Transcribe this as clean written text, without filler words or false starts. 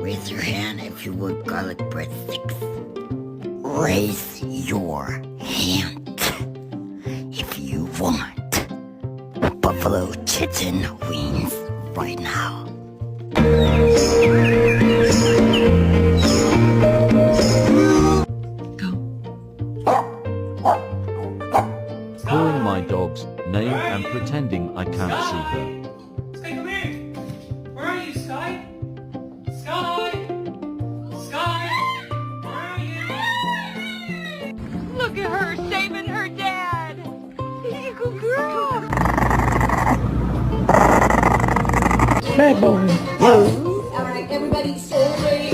Raise your hand if you want garlic breadsticks. Raise your hand if you want buffalo chicken wings right now. Calling my dog's name and pretending I can't see her. Sky, come here! Where are you, Sky? Sky! Sky! Where are you? Look at her saving her dad. He's a good girl. Bad boy. All right, everybody, stay ready.